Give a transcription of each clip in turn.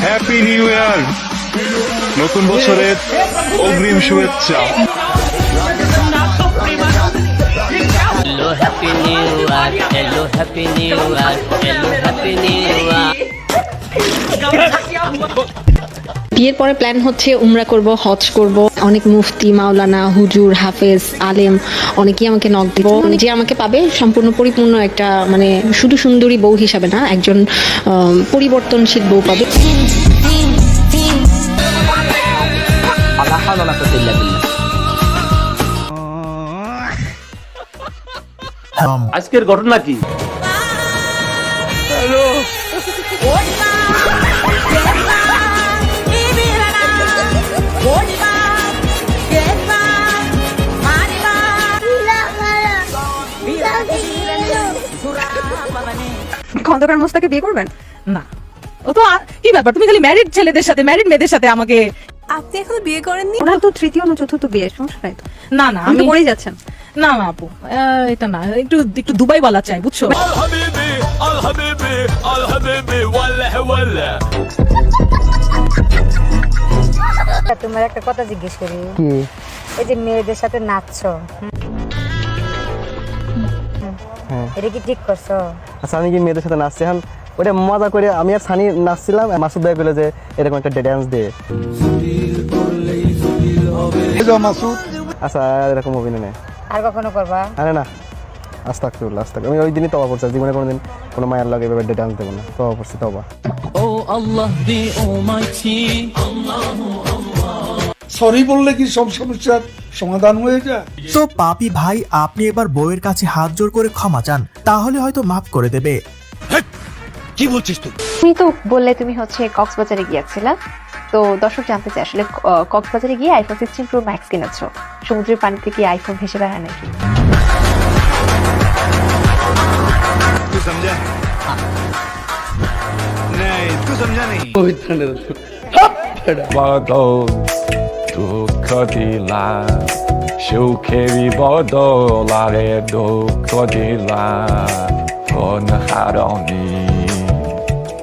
Happy new year, নতুন বছরের অগ্রিম শুভেচ্ছা। Hello, happy new year. Hello, happy new year. Hello, happy new year. বিয়ের পরে প্ল্যান হচ্ছে উমরা করব, হজ করব। অনেক মুফতি, মাওলানা, হুজুর, হাফেজ, আলেম অনেকেই আমাকে নক দিব। যে আমাকে পাবে সম্পূর্ণ পরিপূর্ণ একটা মানে শুধু সুন্দরী বউ হিসাবে না, একজন পরিবর্তনশীল বউ পাবে। আজকের ঘটনা কি? খন্দকার মোস্তাকে বিয়ে করবেন? না, ও তো কি ব্যাপার, তুমি খালি ম্যারিড ছেলেদের সাথে, ম্যারিড মেয়েদের সাথে আমাকে। আপনি এখনো বিয়ে করেননি? ওনার তো তৃতীয় না চতুর্থ বিয়ে, সমস্যা নাই তো? না না, আমি করেই যাচ্ছেন। না না আপু, এটা না, একটু একটু দুবাই বলা চাই, বুঝছো? তোমার একটা কথা জিজ্ঞেস করি, এই যে মেয়েদের সাথে নাচছো, এটা কি ঠিক করছো? আচ্ছা, আমি কি মেয়েদের সাথে নাচছি এখন? ওটা মজা করে আমি আর সানি নাচছিলাম, মাসুদ ভাই বলে যে এরকম একটা ড্যান্স দিয়ে। আচ্ছা, এরকম অভিনয় নেই আর কখনো করবা? আরে না, আস্তাগফিরুল্লাহ, আমি ওই দিনই তওবা করছি, জীবনে কোনোদিন কোনো মায়ের লাগে এভাবে ড্যান্স দেবো না। তওবা করছি, তওবা। Oh Allah the Almighty. Sorry বললে কি সব সমস্যার সমাধান হয়ে যায়? তো পাপি ভাই, আপনি এবার বউয়ের কাছে হাত জোড় করে ক্ষমা চান, তাহলে হয়তো মাফ করে দেবে। কি বলছিস তুই? তুমি তো বললে তুমি হচ্ছে কক্সবাজারে গিয়েছিলা, তো দর্শক জানতে চাই আসলে কক্সবাজারে গিয়ে আইফোন 16 প্রো ম্যাক্স কিনেছো, সমুদ্রের পানিতে কি আইফোন ভেসে বেড়ায় নাকি? তুই সমঝা? नहीं, तू समझा नहीं। দুঃখ দিলা সুখে বদলারে দুঃখ দিলা কোন হারনি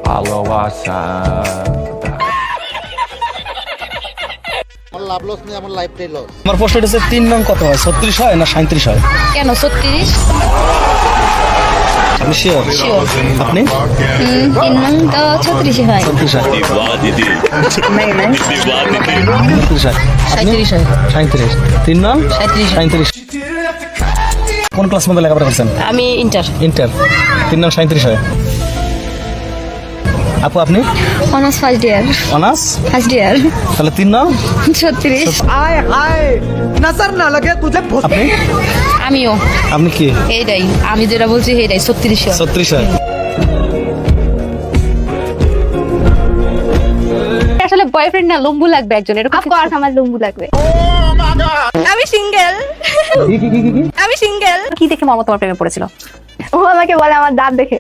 ভালোবাসা। আমার প্রশ্নটা হচ্ছে 3 নং কত হয়, 36 হয় না 37 হয়? কেন 36? আপনি শিওর? আপনি 3 নং তো 36 হয়। 36 হয়। 37 হয়। 37। 3 নং 37। কোন ক্লাস মধ্যে লেখাপড়া করছেন? আমি ইন্টার। 3 নং 37 হয়। আপু আপনি? Honours first year. Honours first year. তাহলে 3 নং 36। আপনি? আমিও। আপনি কি? এইটাই আমি যেটা বলছি, এইটাই 36 হয়। 36 হয়। আসলে বয়ফ্রেন্ড না, লম্বু লাগবে একজন, এরকম অফকোর্স আমার লম্বু লাগবে। আমি সিঙ্গেল। আমি সিঙ্গেল। কি দেখে মামা তোমার প্রেমে পড়েছিল? ও আমাকে বলে আমার দাঁত দেখে।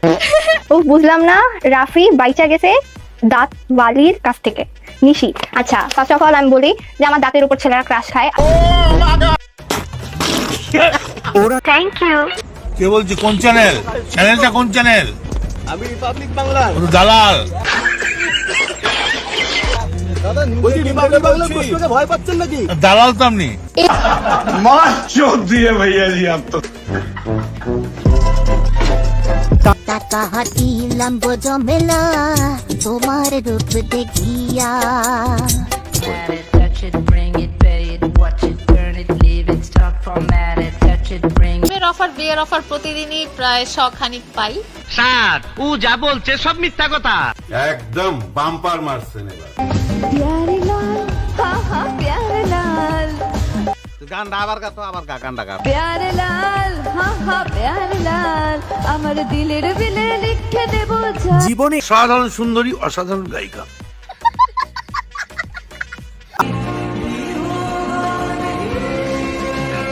ও বুঝলাম না, রাফি বাইচা গেছে দাঁত বালির কাছ থেকে। নিশি, আচ্ছা ফার্স্ট অফ অল আমি বলি যে আমার দাঁতের উপর ছেলেরা ক্রাশ খায়। Thank you. কে বলছি? কোন চ্যানেল? চ্যানেলটা কোন চ্যানেল? আমি রিপাবলিক বাংলা। দালাল। ভয় পাচ্ছেন নাকি? দালাল তো আপনি। मार चोद दिए भैया जी आप तो। তোমার রূপ দেখিয়া অফার, বিয়ের অফার প্রতিদিনই প্রায় 100 খানিক পাই। স্যার, ও যা বলছে সব মিথ্যা কথা। একদম বাম্পার মারছেন এবার। প্যারে লাল, হা হা প্যারে লাল, গান্ডা আবার গা, তো আবার গা গান্ডা গা। প্যারে লাল, হা হা প্যারে লাল, আমার দিলের বিলে লিখে দেব যা। জীবনে সাধারণ সুন্দরী, অসাধারণ গায়িকা।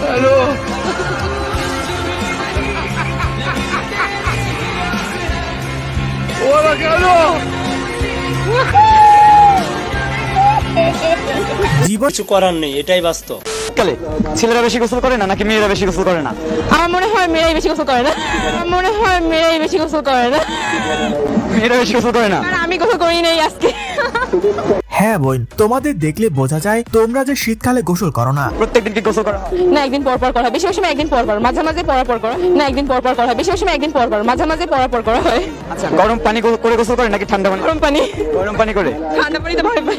হ্যালো, ওরা কেন? জীবন কিছু করার নেই, এটাই বাস্তব। শীতকালে ছেলেরা বেশি গোসল করে না নাকি মেয়েরা বেশি গোসল করে না? আমার মনে হয় মেয়েরাই বেশি গোসল করে না। আমার মনে হয় মেয়েরাই বেশি গোসল করে না। মেয়েরা বেশি গোসল করে না? আর আমি গোসল করি নাই আজকে। হ্যাঁ বোন, তোমাদের দেখলে বোঝা যায় তোমরা যে শীতকালে গোসল করো না। প্রত্যেকদিন কি গোসল করা হয়? না, একদিন পর পর করা হয়, বেশি সময় একদিন পর পর, মাঝে মাঝে পর করা। না, একদিন পর পর করা হয়, বেশি সময় একদিন পর পর, মাঝে মাঝে পর করা হয়। আচ্ছা, গরম পানি করে গোসল করে নাকি ঠান্ডা পানি? গরম পানি। গরম পানি করে। ঠান্ডা পানিতে ভয় পাই।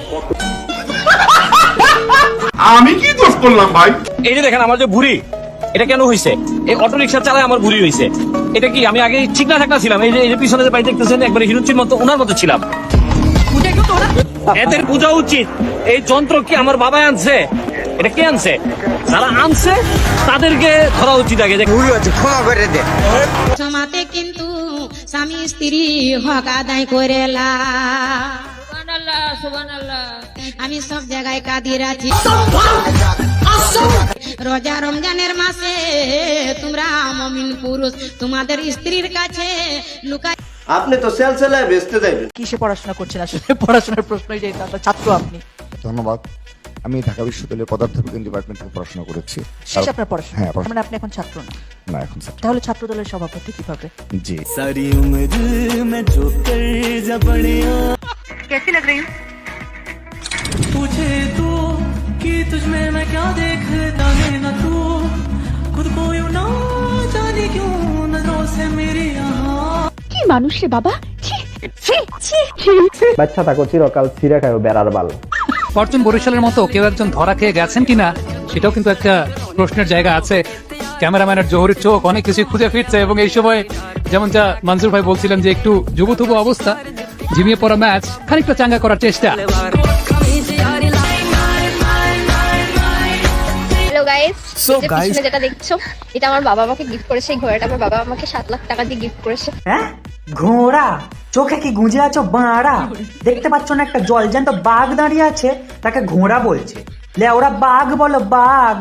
আমি কি দোষ করলাম ভাই? এই যে দেখেন আমার যে ভুঁড়ি, এটা কেন হইছে? এই অটো রিক্সা চালায় আমার ভুঁড়ি হইছে। এটা কি আমি আগে ঠিক না থাকনা ছিলাম? এই যে পিছনে যে বাড়ি দেখতেছেন একবারে হিরুচির মতো, ওনার মতো ছিলাম। এদের বোঝা উচিত এই যন্ত্র কি আমার বাবা আনছে? এটা কে আনছে? যারা আনছে তাদেরকে ধরা উচিত আগে। ক্ষমা করে দে। সমাতে কিন্তু স্বামী স্ত্রী হক আদায় করে লা। সুবহানাল্লাহ, সুবহানাল্লাহ। আমি সব জায়গায় কাদির আছি। রোজা রমজানের মাসে তোমরা মুমিন পুরুষ তোমাদের স্ত্রীর কাছে লুকায়। আপনি তো সেলসেলায় বেচতে যাবেন। কিসে পড়াশোনা করছেন আসলে? পড়াশোনার প্রশ্নই যে এটা, ছাত্র আপনি। ধন্যবাদ। আমি ঢাকা বিশ্ববিদ্যালয়ের পদার্থবিজ্ঞান ডিপার্টমেন্ট থেকে পড়াশোনা করেছি। শেষ আপনার পড়াশোনা? হ্যাঁ, মানে আপনি এখন ছাত্র না? না, এখন ছাত্র। তাহলে ছাত্র দলের সভাপতি কিভাবে? জি। कैसी लग रही हूँ? কি মানুষ রে বাবা! বাচ্চা থাকো চিরকাল ছিঁড়ে খাও বেড়ার বাল। ফরচুন বরিশালের মতো কেউ একজন ধরা খেয়ে গেছেন কিনা সেটাও কিন্তু একটা প্রশ্নের জায়গা আছে। ক্যামেরাম্যানের জোহরের চোখ অনেক কিছু খুঁজে ফিরছে এবং এই সময় যেমন যা মনসুর ভাই বলছিলেন যে একটু যুবথুবু অবস্থা, ঝিমিয়ে পড়া ম্যাচ খানিকটা চাঙ্গা করার চেষ্টা। হ্যালো গাইস, So guys, যেটা দেখছো এটা আমার বাবা আমাকে গিফট করেছে। এই ঘোড়াটা আমার বাবা আমাকে 7 লাখ টাকা দিয়ে গিফট করেছে। হ্যাঁ, ঘোড়া? চোখে কি গুঁজে আছো বাঁড়া? দেখতে পাচ্ছ না একটা জলজ্যান্ত বাঘ দাঁড়িয়ে আছে, তাকে ঘোড়া বলছে। লে ওরা বাঘ বলো, বাঘ।